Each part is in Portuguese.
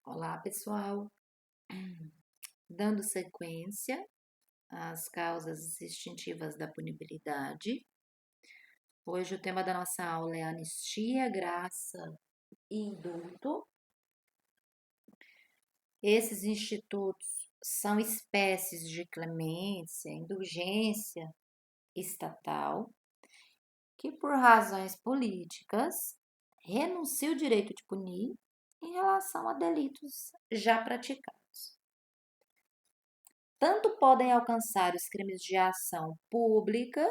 Olá, pessoal. Dando sequência às causas extintivas da punibilidade. Hoje o tema da nossa aula é anistia, graça e indulto. Esses institutos são espécies de clemência, indulgência estatal, que por razões políticas renuncia o direito de punir em relação a delitos já praticados. Tanto podem alcançar os crimes de ação pública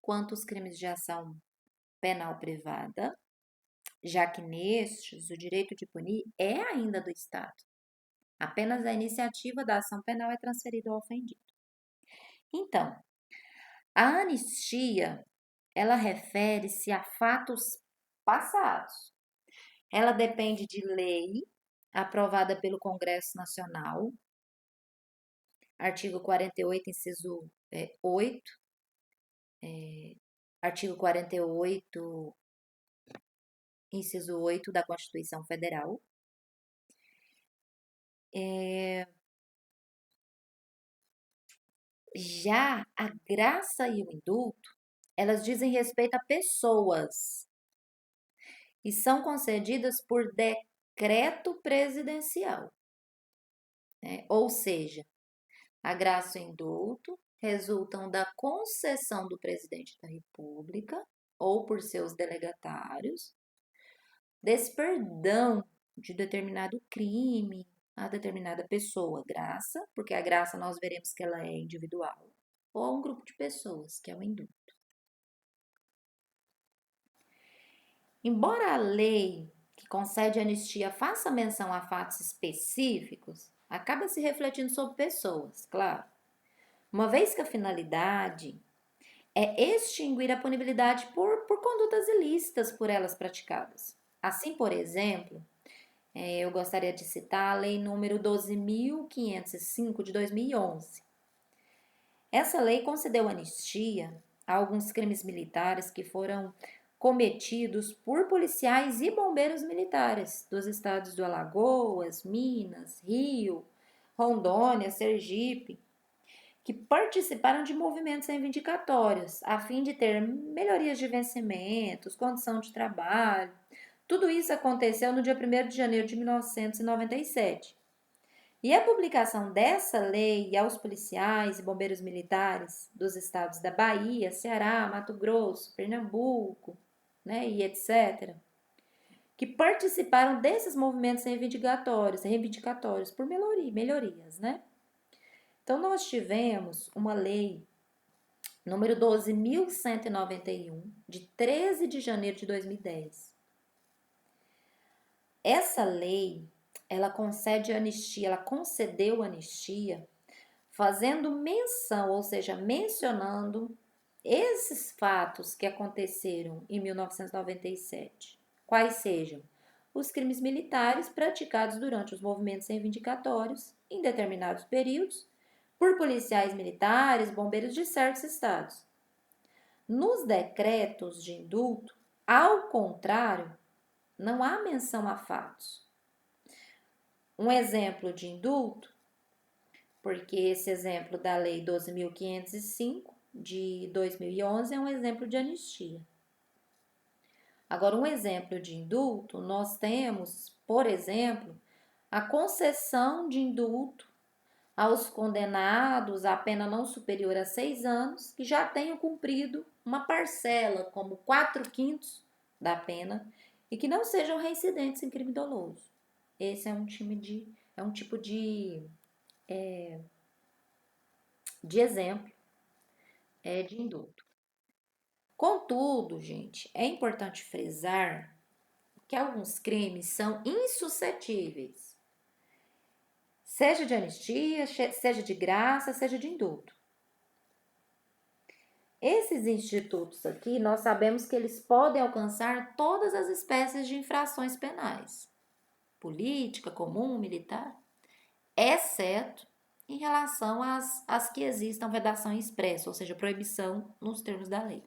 quanto os crimes de ação penal privada, já que nestes o direito de punir é ainda do Estado. Apenas a iniciativa da ação penal é transferida ao ofendido. Então, a anistia, ela refere-se a fatos passados. Ela depende de lei aprovada pelo Congresso Nacional, artigo 48, inciso 8, artigo 48, inciso 8 da Constituição Federal. Já a graça e o indulto, elas dizem respeito a pessoas e são concedidas por decreto presidencial, né? Ou seja, a graça e o indulto resultam da concessão do presidente da República ou por seus delegatários desse perdão de determinado crime a determinada pessoa. Graça, porque a graça nós veremos que ela é individual, ou a um grupo de pessoas, que é o indulto. Embora a lei que concede anistia faça menção a fatos específicos, acaba se refletindo sobre pessoas, claro. Uma vez que a finalidade é extinguir a punibilidade por condutas ilícitas por elas praticadas. Assim, por exemplo, eu gostaria de citar a Lei número 12.505 de 2011. Essa lei concedeu anistia a alguns crimes militares que foram cometidos por policiais e bombeiros militares dos estados do Alagoas, Minas, Rio, Rondônia, Sergipe, que participaram de movimentos reivindicatórios a fim de ter melhorias de vencimentos, condição de trabalho. Tudo isso aconteceu no dia 1º de janeiro de 1997. E a publicação dessa lei aos policiais e bombeiros militares dos estados da Bahia, Ceará, Mato Grosso, Pernambuco, né, e etc., que participaram desses movimentos reivindicatórios por melhorias, né? Então, nós tivemos uma lei número 12.191, de 13 de janeiro de 2010. Essa lei, ela concedeu anistia, fazendo menção, ou seja, mencionando esses fatos que aconteceram em 1997. Quais sejam? Os crimes militares praticados durante os movimentos reivindicatórios em determinados períodos por policiais militares, bombeiros de certos estados. Nos decretos de indulto, ao contrário, não há menção a fatos. Um exemplo de indulto, porque esse exemplo da Lei 12.505 de 2011 é um exemplo de anistia. Agora, um exemplo de indulto, nós temos, por exemplo, a concessão de indulto aos condenados a pena não superior a 6 anos que já tenham cumprido uma parcela, como 4/5 da pena, e que não sejam reincidentes em crime doloso. Esse é um tipo de exemplo de indulto. Contudo, gente, é importante frisar que alguns crimes são insuscetíveis, seja de anistia, seja de graça, seja de indulto. Esses institutos aqui, nós sabemos que eles podem alcançar todas as espécies de infrações penais, política, comum, militar, exceto em relação às que existam vedação expressa, ou seja, proibição nos termos da lei.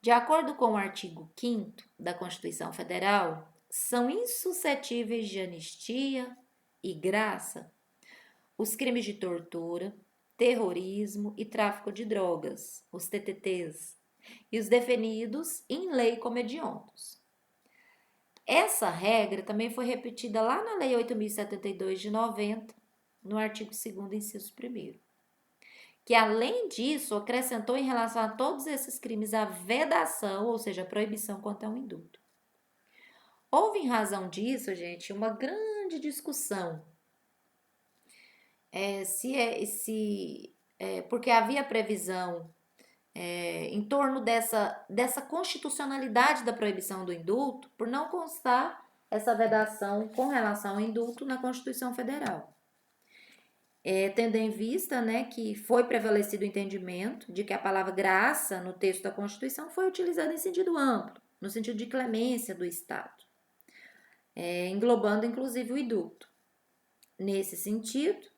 De acordo com o artigo 5º da Constituição Federal, são insuscetíveis de anistia e graça os crimes de tortura, terrorismo e tráfico de drogas, os TTTs, e os definidos em lei como hediondos. Essa regra também foi repetida lá na Lei 8.072 de 90, no artigo 2º, inciso 1º, que além disso acrescentou em relação a todos esses crimes a vedação, ou seja, a proibição quanto ao indulto. Houve em razão disso, gente, uma grande discussão. Porque havia previsão em torno dessa constitucionalidade da proibição do indulto, por não constar essa vedação com relação ao indulto na Constituição Federal. Tendo em vista, né, que foi prevalecido o entendimento de que a palavra graça no texto da Constituição foi utilizada em sentido amplo, no sentido de clemência do Estado, englobando inclusive o indulto. Nesse sentido,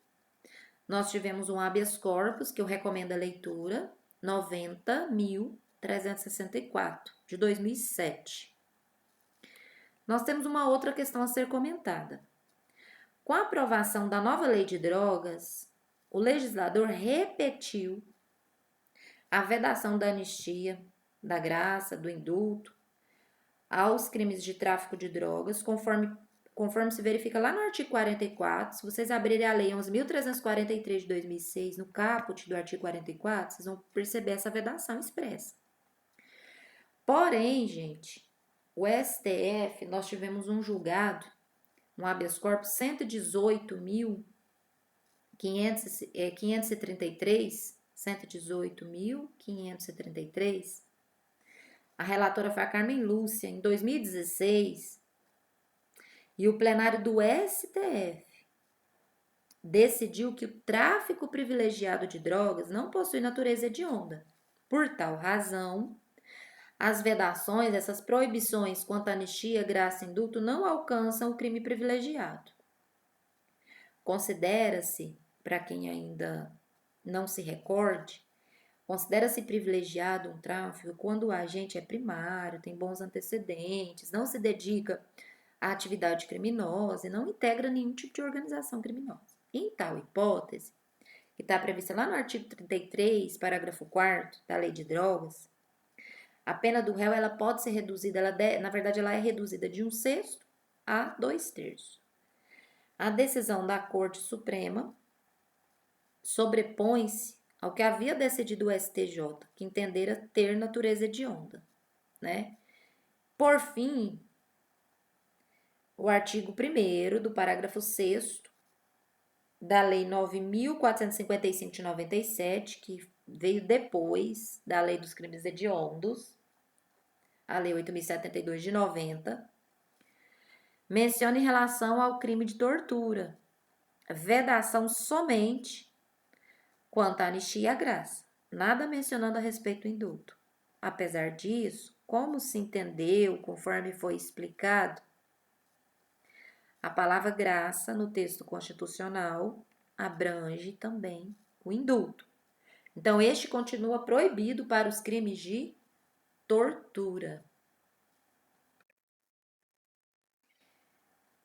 nós tivemos um habeas corpus, que eu recomendo a leitura, 90.364, de 2007. Nós temos uma outra questão a ser comentada. Com a aprovação da nova lei de drogas, o legislador repetiu a vedação da anistia, da graça, do indulto aos crimes de tráfico de drogas, conforme se verifica lá no artigo 44. Se vocês abrirem a lei 11.343 de 2006, no caput do artigo 44, vocês vão perceber essa vedação expressa. Porém, gente, o STF, nós tivemos um julgado, um habeas corpus 118.533, a relatora foi a Carmen Lúcia, em 2016, e o plenário do STF decidiu que o tráfico privilegiado de drogas não possui natureza hedionda. Por tal razão, as vedações, essas proibições quanto à anistia, graça e indulto não alcançam o crime privilegiado. Considera-se, para quem ainda não se recorde, considera-se privilegiado um tráfico quando o agente é primário, tem bons antecedentes, não se dedica à atividade criminosa e não integra nenhum tipo de organização criminosa. Em tal hipótese, que está prevista lá no artigo 33, parágrafo 4º da Lei de Drogas, a pena do réu ela pode ser reduzida, na verdade ela é reduzida de 1/6 a 2/3. A decisão da Corte Suprema sobrepõe-se ao que havia decidido o STJ, que entendera ter natureza hedionda, né? Por fim, o artigo 1º do parágrafo 6º da Lei 9.455 de 97, que veio depois da Lei dos Crimes Hediondos, a Lei 8.072 de 90, menciona em relação ao crime de tortura, vedação somente quanto à anistia e à graça, nada mencionando a respeito do indulto. Apesar disso, como se entendeu, conforme foi explicado, a palavra graça no texto constitucional abrange também o indulto. Então, este continua proibido para os crimes de tortura.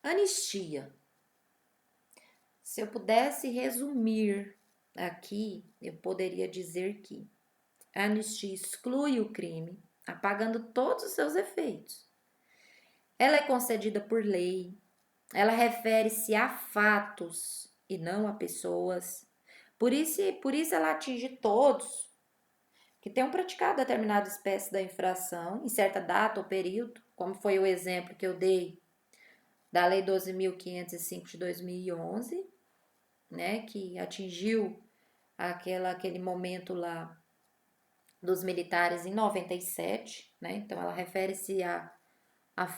Anistia. Se eu pudesse resumir aqui, eu poderia dizer que a anistia exclui o crime, apagando todos os seus efeitos. Ela é concedida por lei, ela refere-se a fatos e não a pessoas. Por isso ela atinge todos que tenham praticado determinada espécie da infração em certa data ou período, como foi o exemplo que eu dei da Lei 12.505 de 2011, né, que atingiu aquele momento lá dos militares em 97, né? Então ela refere-se a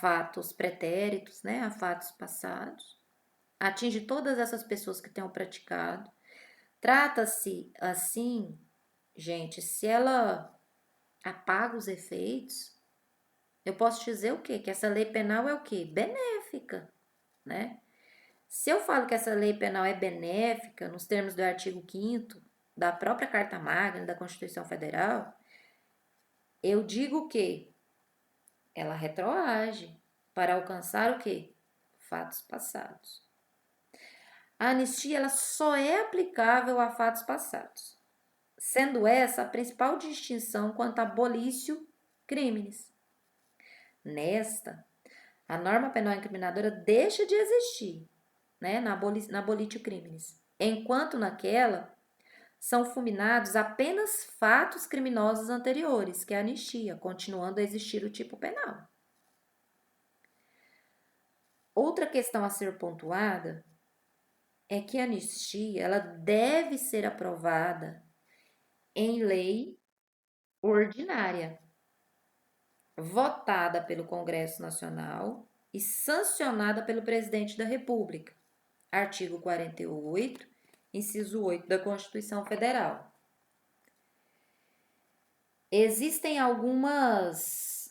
fatos pretéritos, né, a fatos passados. Atinge todas essas pessoas que tenham praticado. Trata-se assim, gente, se ela apaga os efeitos, eu posso dizer o quê? Que essa lei penal é o quê? Benéfica, né? Se eu falo que essa lei penal é benéfica, nos termos do artigo 5º da própria Carta Magna da Constituição Federal, eu digo que ela retroage para alcançar o quê? Fatos passados. A anistia ela só é aplicável a fatos passados, sendo essa a principal distinção quanto a abolício crimes. Nesta, a norma penal incriminadora deixa de existir, né, na abolitio crimes, enquanto naquela são fulminados apenas fatos criminosos anteriores, que é a anistia, continuando a existir o tipo penal. Outra questão a ser pontuada é que a anistia ela deve ser aprovada em lei ordinária, votada pelo Congresso Nacional e sancionada pelo Presidente da República. Artigo 48, inciso 8 da Constituição Federal. Existem algumas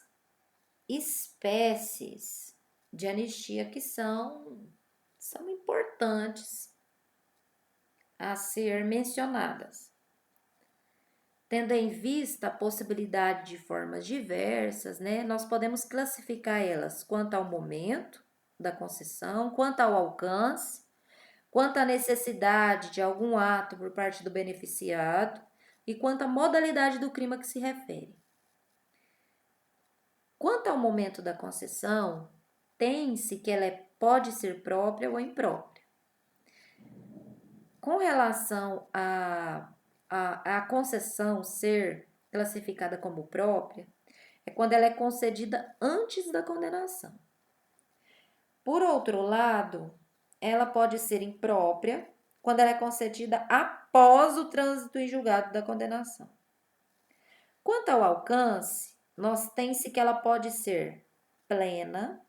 espécies de anistia que são importantes a ser mencionadas, tendo em vista a possibilidade de formas diversas, né? Nós podemos classificar elas quanto ao momento da concessão, quanto ao alcance, quanto à necessidade de algum ato por parte do beneficiado e quanto à modalidade do crime a que se refere. Quanto ao momento da concessão, tem-se que ela pode ser própria ou imprópria. Com relação a concessão ser classificada como própria, é quando ela é concedida antes da condenação. Por outro lado, ela pode ser imprópria quando ela é concedida após o trânsito em julgado da condenação. Quanto ao alcance, nós tem-se que ela pode ser plena,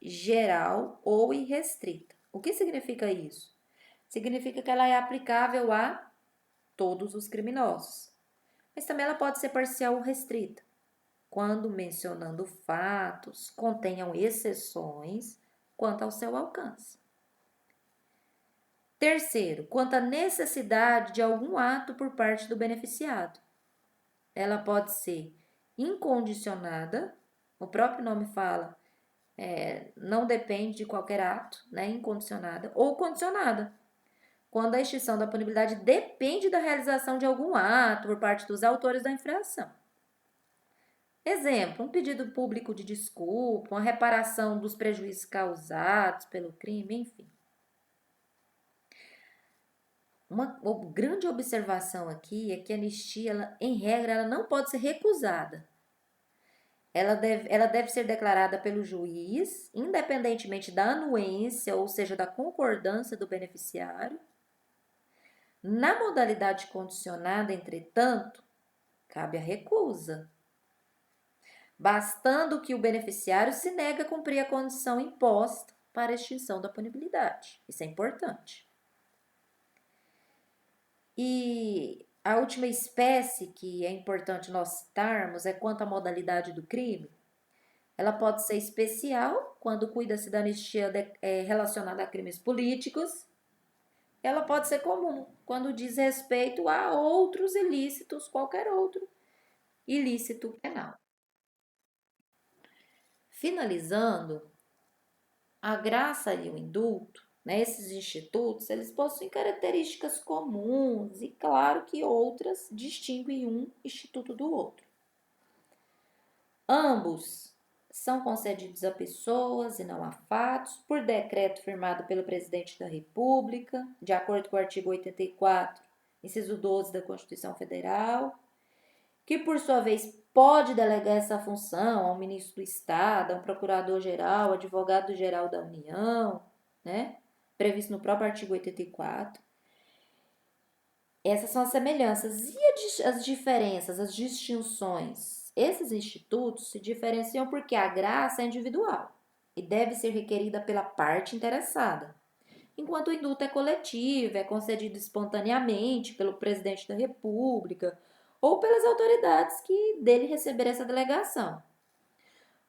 geral ou irrestrita. O que significa isso? Significa que ela é aplicável a todos os criminosos. Mas também ela pode ser parcial ou restrita, quando mencionando fatos contenham exceções quanto ao seu alcance. Terceiro, quanto à necessidade de algum ato por parte do beneficiado. Ela pode ser incondicionada, o próprio nome fala, não depende de qualquer ato, né, incondicionada, ou condicionada, quando a extinção da punibilidade depende da realização de algum ato por parte dos autores da infração. Exemplo, um pedido público de desculpa, uma reparação dos prejuízos causados pelo crime, enfim. Uma grande observação aqui é que a anistia, em regra, ela não pode ser recusada. Ela deve ser declarada pelo juiz, independentemente da anuência, ou seja, da concordância do beneficiário. Na modalidade condicionada, entretanto, cabe a recusa, bastando que o beneficiário se negue a cumprir a condição imposta para a extinção da punibilidade. Isso é importante. E a última espécie que é importante nós citarmos é quanto à modalidade do crime. Ela pode ser especial, quando cuida-se da anistia relacionada a crimes políticos. Ela pode ser comum, quando diz respeito a outros ilícitos, qualquer outro ilícito penal. Finalizando, a graça e o indulto, né, esses institutos, eles possuem características comuns e, claro, que outras distinguem um instituto do outro. Ambos são concedidos a pessoas e não a fatos, por decreto firmado pelo Presidente da República, de acordo com o artigo 84, inciso 12 da Constituição Federal, que, por sua vez, pode delegar essa função ao ministro do Estado, a um procurador-geral, advogado-geral da União, né? Previsto no próprio artigo 84. Essas são as semelhanças. E as diferenças, as distinções? Esses institutos se diferenciam porque a graça é individual e deve ser requerida pela parte interessada, enquanto o indulto é coletivo, é concedido espontaneamente pelo presidente da República ou pelas autoridades que dele receberem essa delegação.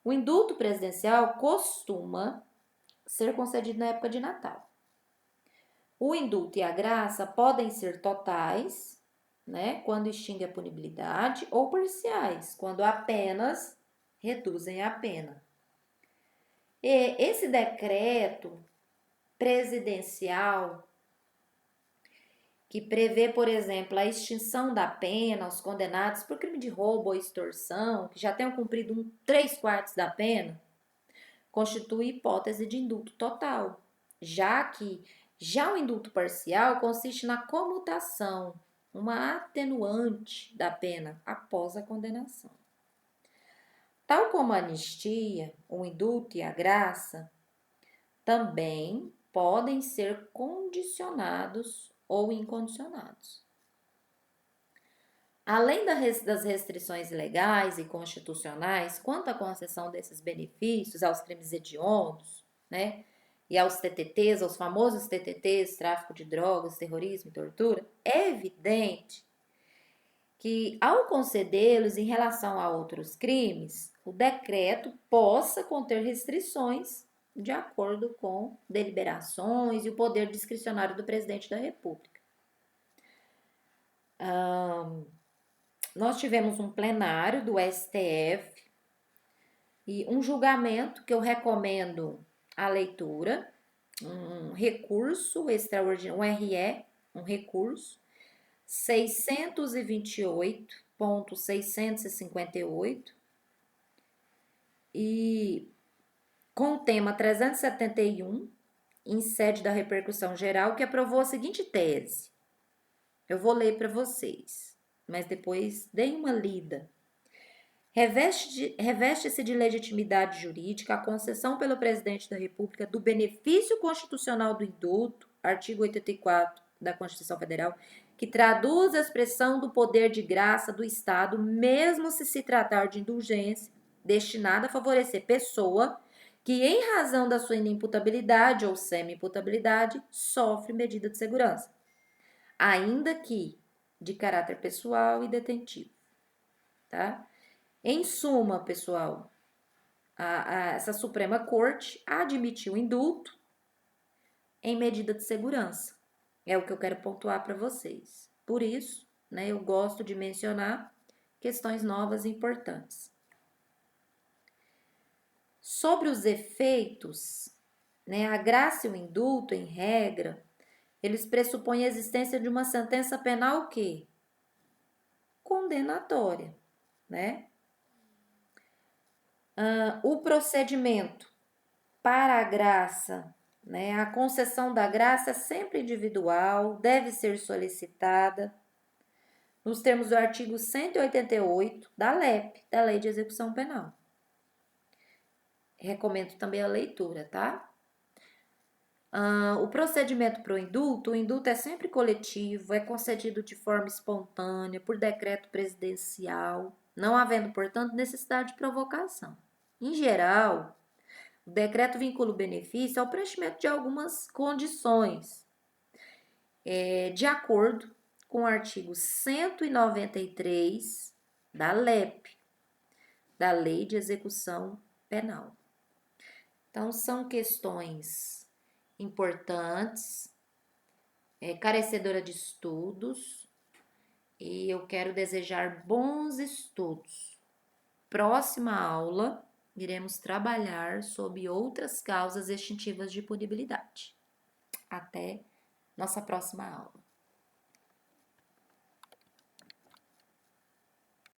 O indulto presidencial costuma ser concedido na época de Natal. O indulto e a graça podem ser totais, né, quando extingue a punibilidade, ou parciais, quando apenas reduzem a pena. Esse decreto presidencial que prevê, por exemplo, a extinção da pena aos condenados por crime de roubo ou extorsão, que já tenham cumprido 3/4 da pena, constitui hipótese de indulto total, já que já o indulto parcial consiste na comutação, uma atenuante da pena após a condenação. Tal como a anistia, o indulto e a graça, também podem ser condicionados ou incondicionados. Além das restrições legais e constitucionais quanto à concessão desses benefícios aos crimes hediondos, né, e aos TTTs, aos famosos TTTs, tráfico de drogas, terrorismo e tortura, é evidente que, ao concedê-los em relação a outros crimes, o decreto possa conter restrições de acordo com deliberações e o poder discricionário do presidente da República. Nós tivemos um plenário do STF e um julgamento que eu recomendo a leitura, um recurso extraordinário, um RE, um recurso 628.658 e com o tema 371, em sede da repercussão geral, que aprovou a seguinte tese. Eu vou ler para vocês, mas depois deem uma lida. Reveste-se de legitimidade jurídica a concessão pelo presidente da República do benefício constitucional do indulto, artigo 84 da Constituição Federal, que traduz a expressão do poder de graça do Estado, mesmo se tratar de indulgência, destinada a favorecer pessoa que, em razão da sua inimputabilidade ou semi-imputabilidade, sofre medida de segurança, ainda que de caráter pessoal e detentivo, tá? Em suma, pessoal, essa Suprema Corte admitiu indulto em medida de segurança. É o que eu quero pontuar para vocês. Por isso, né, eu gosto de mencionar questões novas e importantes. Sobre os efeitos, né, a graça e o indulto, em regra, eles pressupõem a existência de uma sentença penal o quê? Condenatória, né? O procedimento para a graça, né? A concessão da graça é sempre individual, deve ser solicitada nos termos do artigo 188 da LEP, da Lei de Execução Penal. Recomendo também a leitura, tá? O procedimento para o indulto é sempre coletivo, é concedido de forma espontânea, por decreto presidencial, não havendo, portanto, necessidade de provocação. Em geral, o decreto vincula o benefício ao preenchimento de algumas condições, de acordo com o artigo 193 da LEP, da Lei de Execução Penal. Então, são questões importantes, carecedora de estudos, e eu quero desejar bons estudos. Próxima aula, iremos trabalhar sobre outras causas extintivas de punibilidade. Até nossa próxima aula.